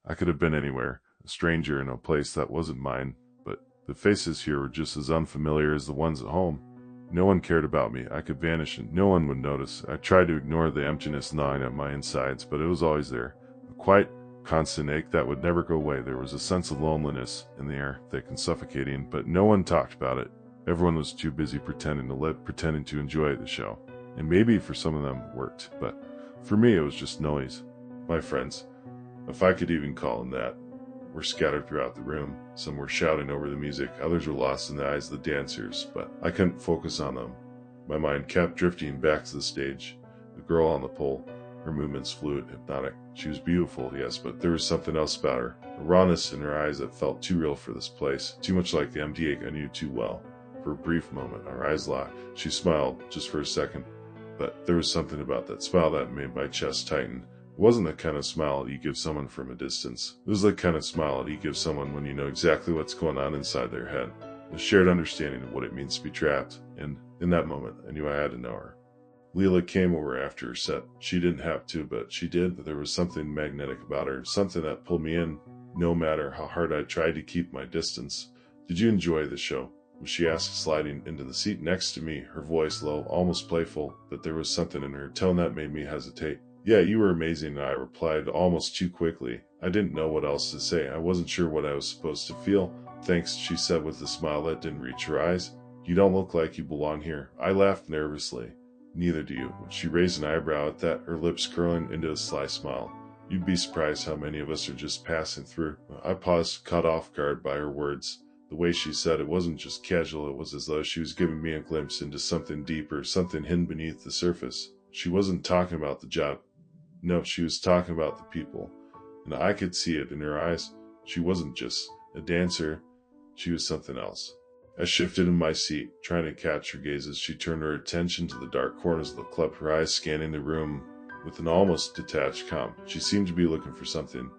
I could have been anywhere, a stranger in a place that wasn't mine, but the faces here were just as unfamiliar as the ones at home. No one cared about me. I could vanish and no one would notice. I tried to ignore the emptiness gnawing at my insides, but it was always there. A quiet, constant ache that would never go away. There was a sense of loneliness in the air, thick and suffocating, but no one talked about it. Everyone was too busy pretending to live, pretending to enjoy the show. And maybe for some of them it worked, but for me it was just noise. My friends, if I could even call them that, were scattered throughout the room. Some were shouting over the music, others were lost in the eyes of the dancers, but I couldn't focus on them. My mind kept drifting back to the stage. The girl on the pole, her movements fluid, hypnotic. She was beautiful, yes, but there was something else about her. A rawness in her eyes that felt too real for this place, too much like the empty ache I knew too well. For a brief moment, our eyes locked. She smiled, just for a second, but there was something about that smile that made my chest tighten. It wasn't the kind of smile you give someone from a distance. It was the kind of smile you give someone when you know exactly what's going on inside their head. A shared understanding of what it means to be trapped, and in that moment, I knew I had to know her. Leela came over after her set. She didn't have to, but she did. There was something magnetic about her, something that pulled me in, no matter how hard I tried to keep my distance. "Did you enjoy the show?" she asked, sliding into the seat next to me, her voice low, almost playful, but there was something in her tone that made me hesitate. "Yeah, you were amazing," I replied almost too quickly. I didn't know what else to say. I wasn't sure what I was supposed to feel. "Thanks," she said with a smile that didn't reach her eyes. "You don't look like you belong here." I laughed nervously. "Neither do you." She raised an eyebrow at that, her lips curling into a sly smile. "You'd be surprised how many of us are just passing through." I paused, caught off guard by her words. The way she said it wasn't just casual, it was as though she was giving me a glimpse into something deeper, something hidden beneath the surface. She wasn't talking about the job. No, she was talking about the people, and I could see it in her eyes. She wasn't just a dancer, she was something else. I shifted in my seat, trying to catch her gaze as she turned her attention to the dark corners of the club, her eyes scanning the room with an almost detached calm. She seemed to be looking for something,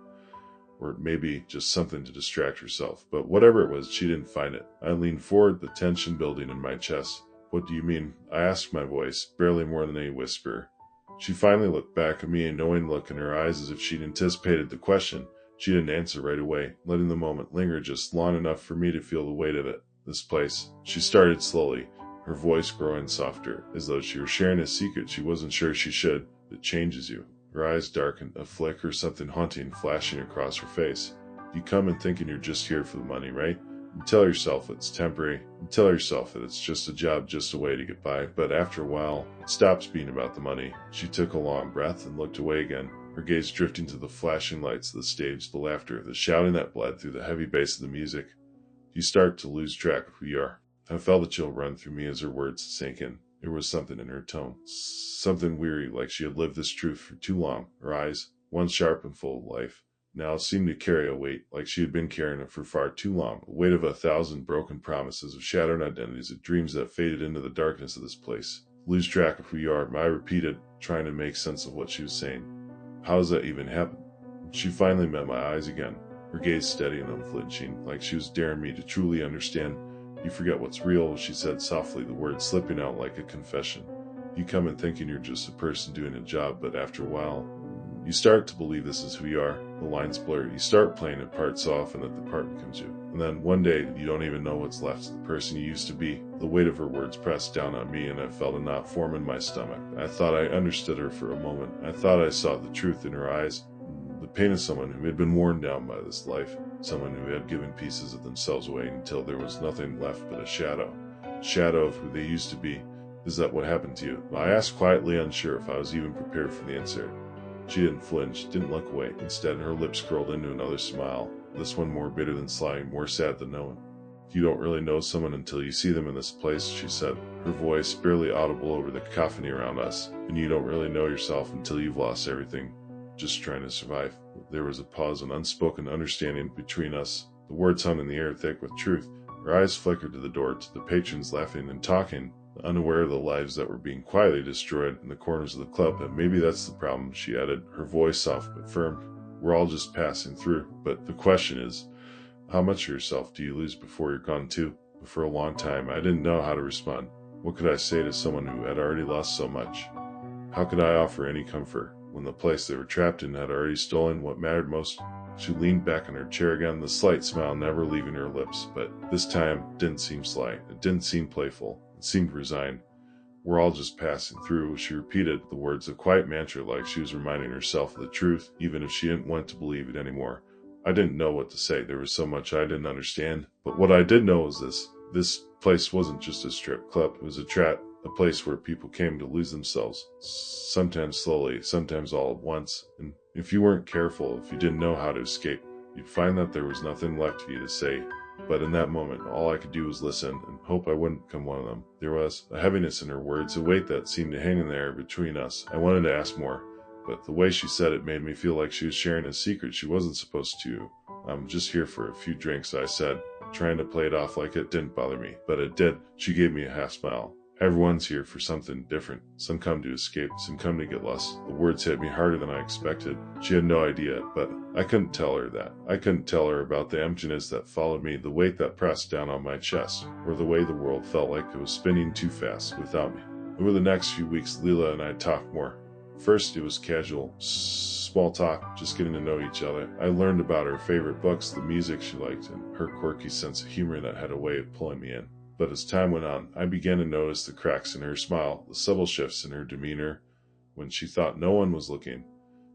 or maybe just something to distract herself, but whatever it was, she didn't find it. I leaned forward, the tension building in my chest. "What do you mean?" I asked, my voice barely more than a whisper. She finally looked back at me, a knowing look in her eyes as if she'd anticipated the question. She didn't answer right away, letting the moment linger just long enough for me to feel the weight of it. "This place," she started slowly, her voice growing softer, as though she were sharing a secret she wasn't sure she should. "It changes you." Her eyes darkened, a flicker, something haunting flashing across her face. "You come in thinking you're just here for the money, right? You tell yourself it's temporary. You tell yourself that it's just a job, just a way to get by. But after a while, it stops being about the money." She took a long breath and looked away again, her gaze drifting to the flashing lights of the stage, the laughter, the shouting that bled through the heavy bass of the music. "You start to lose track of who you are." I felt a chill run through me as her words sank in. There was something in her tone, something weary, like she had lived this truth for too long. Her eyes, once sharp and full of life, now seemed to carry a weight, like she had been carrying it for far too long, a weight of 1,000 broken promises, of shattered identities, of dreams that faded into the darkness of this place. "Lose track of who you are," I repeated, trying to make sense of what she was saying. "How does that even happen?" She finally met my eyes again, her gaze steady and unflinching, like she was daring me to truly understand. "You forget what's real," she said softly, the words slipping out like a confession. "You come in thinking you're just a person doing a job, but after a while, you start to believe this is who you are. The lines blur. You start playing a part so often that the part becomes you. And then one day, you don't even know what's left of the person you used to be." The weight of her words pressed down on me, and I felt a knot form in my stomach. I thought I understood her for a moment. I thought I saw the truth in her eyes. The pain of someone who had been worn down by this life. Someone who had given pieces of themselves away until there was nothing left but a shadow. Shadow of who they used to be. "Is that what happened to you?" I asked quietly, unsure if I was even prepared for the answer. She didn't flinch, didn't look away. Instead, her lips curled into another smile, this one more bitter than sly, more sad than knowing. "You don't really know someone until you see them in this place," she said, her voice barely audible over the cacophony around us. "And you don't really know yourself until you've lost everything, just trying to survive." There was a pause, an unspoken understanding between us. The words hung in the air, thick with truth. Her eyes flickered to the door, to the patrons laughing and talking, unaware of the lives that were being quietly destroyed in the corners of the club. "And maybe that's the problem," she added, her voice soft but firm. "We're all just passing through. But the question is, how much of yourself do you lose before you're gone too?" For a long time, I didn't know how to respond. What could I say to someone who had already lost so much? How could I offer any comfort when the place they were trapped in had already stolen what mattered most? She leaned back in her chair again, the slight smile never leaving her lips, but this time it didn't seem sly. It didn't seem playful. It seemed resigned. We're all just passing through. She repeated the words, a quiet mantra, like she was reminding herself of the truth, even if she didn't want to believe it anymore. I didn't know what to say. There was so much I didn't understand. But what I did know was this. This place wasn't just a strip club. It was a trap, a place where people came to lose themselves. Sometimes slowly, sometimes all at once. And if you weren't careful, if you didn't know how to escape, you'd find that there was nothing left for you to say. But in that moment, all I could do was listen and hope I wouldn't become one of them. There was a heaviness in her words, a weight that seemed to hang in the air between us. I wanted to ask more, but the way she said it made me feel like she was sharing a secret she wasn't supposed to. I'm just here for a few drinks, I said, trying to play it off like it didn't bother me. But it did. She gave me a half smile. Everyone's here for something different. Some come to escape, some come to get lost. The words hit me harder than I expected. She had no idea, but I couldn't tell her that. I couldn't tell her about the emptiness that followed me, the weight that pressed down on my chest, or the way the world felt like it was spinning too fast without me. Over the next few weeks, Leela and I talked more. First, it was casual, small talk, just getting to know each other. I learned about her favorite books, the music she liked, and her quirky sense of humor that had a way of pulling me in. But as time went on, I began to notice the cracks in her smile, the subtle shifts in her demeanor. When she thought no one was looking,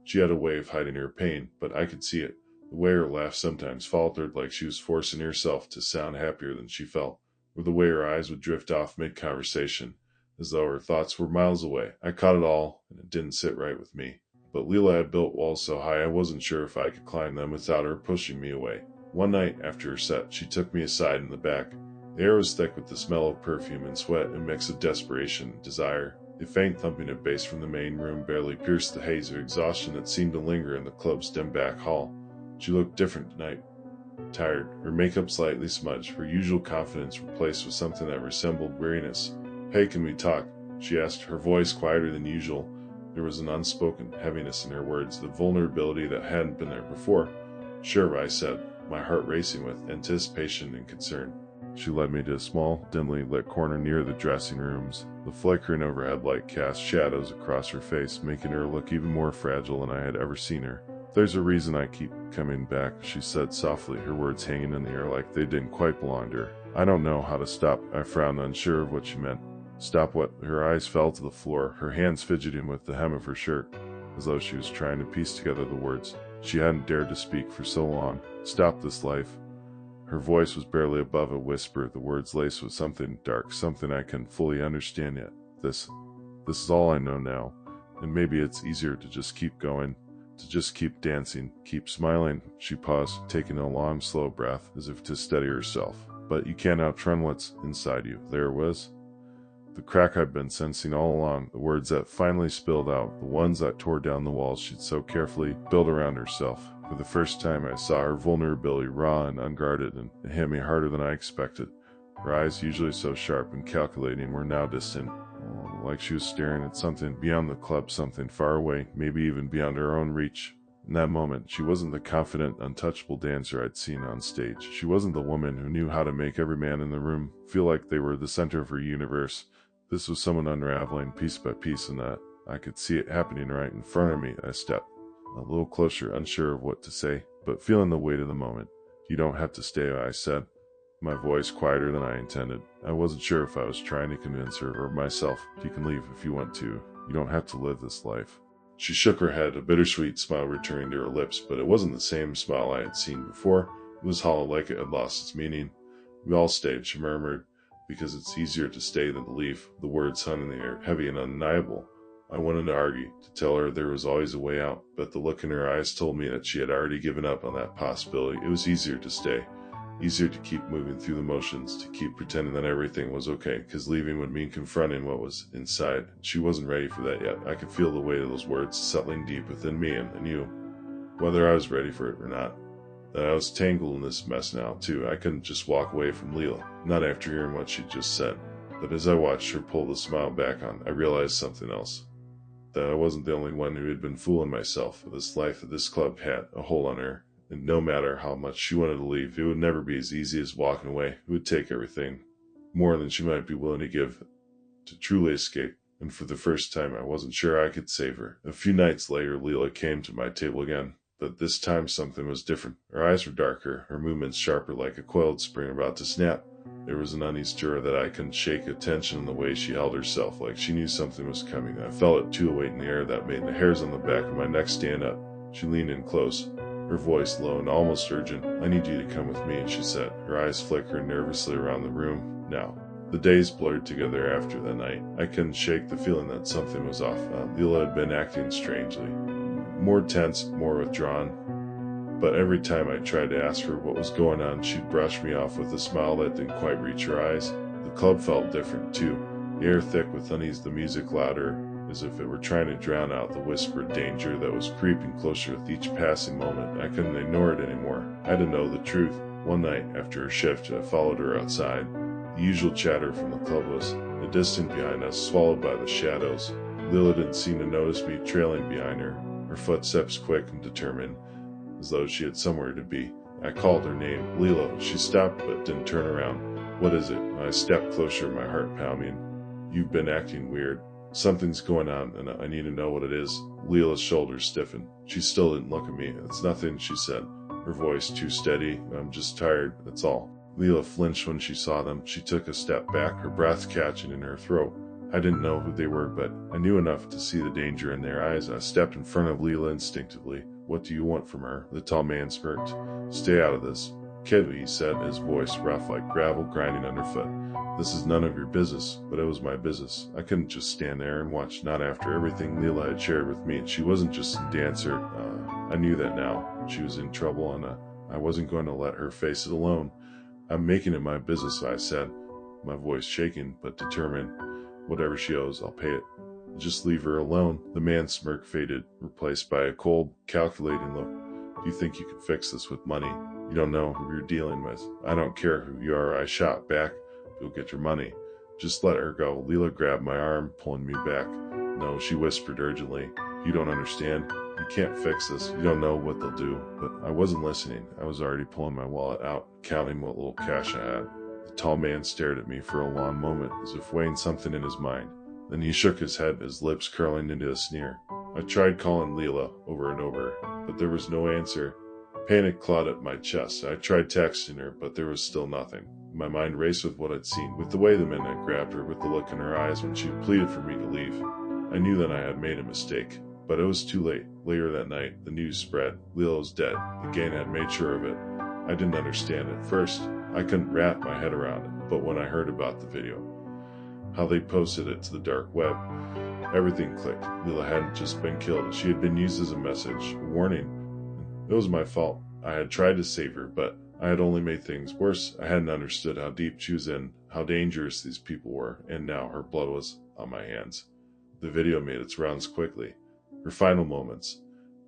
she had a way of hiding her pain, but I could see it. The way her laugh sometimes faltered, like she was forcing herself to sound happier than she felt, or the way her eyes would drift off mid-conversation, as though her thoughts were miles away. I caught it all, and it didn't sit right with me. But Leela had built walls so high I wasn't sure if I could climb them without her pushing me away. One night after her set, she took me aside in the back. The air was thick with the smell of perfume and sweat, a mix of desperation and desire. A faint thumping of bass from the main room barely pierced the haze of exhaustion that seemed to linger in the club's dim back hall. She looked different tonight. Tired, her makeup slightly smudged, her usual confidence replaced with something that resembled weariness. "Hey, can we talk?" she asked, her voice quieter than usual. There was an unspoken heaviness in her words, the vulnerability that hadn't been there before. "Sure," I said, my heart racing with anticipation and concern. She led me to a small, dimly lit corner near the dressing rooms. The flickering overhead light cast shadows across her face, making her look even more fragile than I had ever seen her. "There's a reason I keep coming back," she said softly, her words hanging in the air like they didn't quite belong to her. "I don't know how to stop." I frowned, unsure of what she meant. "Stop what?" Her eyes fell to the floor, her hands fidgeting with the hem of her shirt, as though she was trying to piece together the words. She hadn't dared to speak for so long. "Stop this life." Her voice was barely above a whisper, the words laced with something dark, something I can fully understand yet. This is all I know now, and maybe it's easier to just keep going, to just keep dancing, keep smiling. She paused, taking a long, slow breath, as if to steady herself. "But you can't outrun what's inside you." There it was. The crack I'd been sensing all along, the words that finally spilled out, the ones that tore down the walls she'd so carefully built around herself. For the first time I saw her vulnerability raw and unguarded, and it hit me harder than I expected. Her eyes, usually so sharp and calculating, were now distant, like she was staring at something beyond the club, something far away, maybe even beyond her own reach. In that moment, she wasn't the confident, untouchable dancer I'd seen on stage. She wasn't the woman who knew how to make every man in the room feel like they were the center of her universe. This was someone unraveling piece by piece, and that I could see it happening right in front of me. I stepped a little closer, unsure of what to say, but feeling the weight of the moment. "You don't have to stay," I said, my voice quieter than I intended. I wasn't sure if I was trying to convince her or myself. "You can leave if you want to. You don't have to live this life." She shook her head, a bittersweet smile returning to her lips, but it wasn't the same smile I had seen before. It was hollow, like it had lost its meaning. "We all stayed," she murmured, "because it's easier to stay than to leave." The words hung in the air, heavy and undeniable. I wanted to argue, to tell her there was always a way out, but the look in her eyes told me that she had already given up on that possibility. It was easier to stay, easier to keep moving through the motions, to keep pretending that everything was okay, because leaving would mean confronting what was inside. She wasn't ready for that yet. I could feel the weight of those words settling deep within me and knew, whether I was ready for it or not, that I was tangled in this mess now, too. I couldn't just walk away from Leela, not after hearing what she'd just said. But as I watched her pull the smile back on, I realized something else. That I wasn't the only one who had been fooling myself. This life at this club had a hold on her, and no matter how much she wanted to leave, it would never be as easy as walking away. It would take everything, more than she might be willing to give, to truly escape. And for the first time, I wasn't sure I could save her. A few nights later, Leela came to my table again. but this time something was different. Her eyes were darker, her movements sharper like a coiled spring about to snap. There was an uneasy stir that I couldn't shake, a tension in the way she held herself, like she knew something was coming. I felt it too, a weight in the air that made the hairs on the back of my neck stand up. She leaned in close, her voice low and almost urgent. "I need you to come with me," she said, her eyes flickering nervously around the room. Now, the days blurred together after that night. I couldn't shake the feeling that something was off. Leela had been acting strangely, more tense, more withdrawn. But every time I tried to ask her what was going on, she'd brush me off with a smile that didn't quite reach her eyes. The club felt different, too. The air thick with unease, the music louder, as if it were trying to drown out the whispered danger that was creeping closer with each passing moment. I couldn't ignore it anymore. I had to know the truth. One night, after her shift, I followed her outside. The usual chatter from the club was a distant behind us, swallowed by the shadows. Leela didn't seem to notice me trailing behind her, her footsteps quick and determined, as though she had somewhere to be. I called her name, "Leela." She stopped but didn't turn around. "What is it?" I stepped closer, my heart pounding. "You've been acting weird. Something's going on, and I need to know what it is." Leela's shoulders stiffened. She still didn't look at me. "It's nothing," she said, her voice too steady. "I'm just tired, that's all." Leela flinched when she saw them. She took a step back, her breath catching in her throat. I didn't know who they were, but I knew enough to see the danger in their eyes. I stepped in front of Leela instinctively. "What do you want from her?" The tall man smirked. "Stay out of this." "Kid," he said, his voice rough like gravel grinding underfoot. "This is none of your business." But it was my business. I couldn't just stand there and watch, not after everything Leela had shared with me. She wasn't just a dancer. I knew that now. She was in trouble, and I wasn't going to let her face it alone. "I'm making it my business," I said, my voice shaking but determined. "Whatever she owes, I'll pay it. Just leave her alone." The man's smirk faded, replaced by a cold, calculating look. "Do you think you can fix this with money? You don't know who you're dealing with." "I don't care who you are," I shot back. "You'll get your money. Just let her go." Leela grabbed my arm, pulling me back. "No," she whispered urgently. "You don't understand. You can't fix this. You don't know what they'll do." But I wasn't listening. I was already pulling my wallet out, counting what little cash I had. The tall man stared at me for a long moment, as if weighing something in his mind. Then he shook his head, his lips curling into a sneer. I tried calling Leela over and over, but there was no answer. Panic clawed at my chest. I tried texting her, but there was still nothing. My mind raced with what I'd seen, with the way the men had grabbed her, with the look in her eyes when she pleaded for me to leave. I knew that I had made a mistake, but it was too late. Later that night, the news spread. Leela was dead. The gang had made sure of it. I didn't understand at first. I couldn't wrap my head around it, but when I heard about the video, how they posted it to the dark web, everything clicked. Leela hadn't just been killed. She had been used as a message, a warning. It was my fault. I had tried to save her, but I had only made things worse. I hadn't understood how deep she was in, how dangerous these people were, and now her blood was on my hands. The video made its rounds quickly. Her final moments,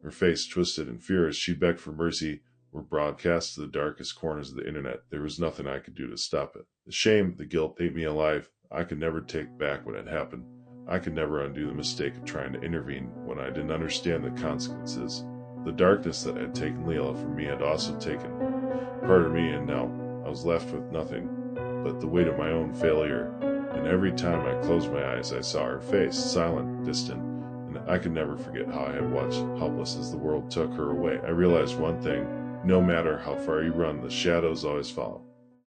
her face twisted in fear as she begged for mercy, were broadcast to the darkest corners of the internet. There was nothing I could do to stop it. The shame, the guilt ate me alive. I could never take back what had happened. I could never undo the mistake of trying to intervene when I didn't understand the consequences. The darkness that had taken Leela from me had also taken part of me, and now I was left with nothing but the weight of my own failure. And every time I closed my eyes, I saw her face, silent, distant, and I could never forget how I had watched, helpless as the world took her away. I realized one thing: no matter how far you run, the shadows always follow.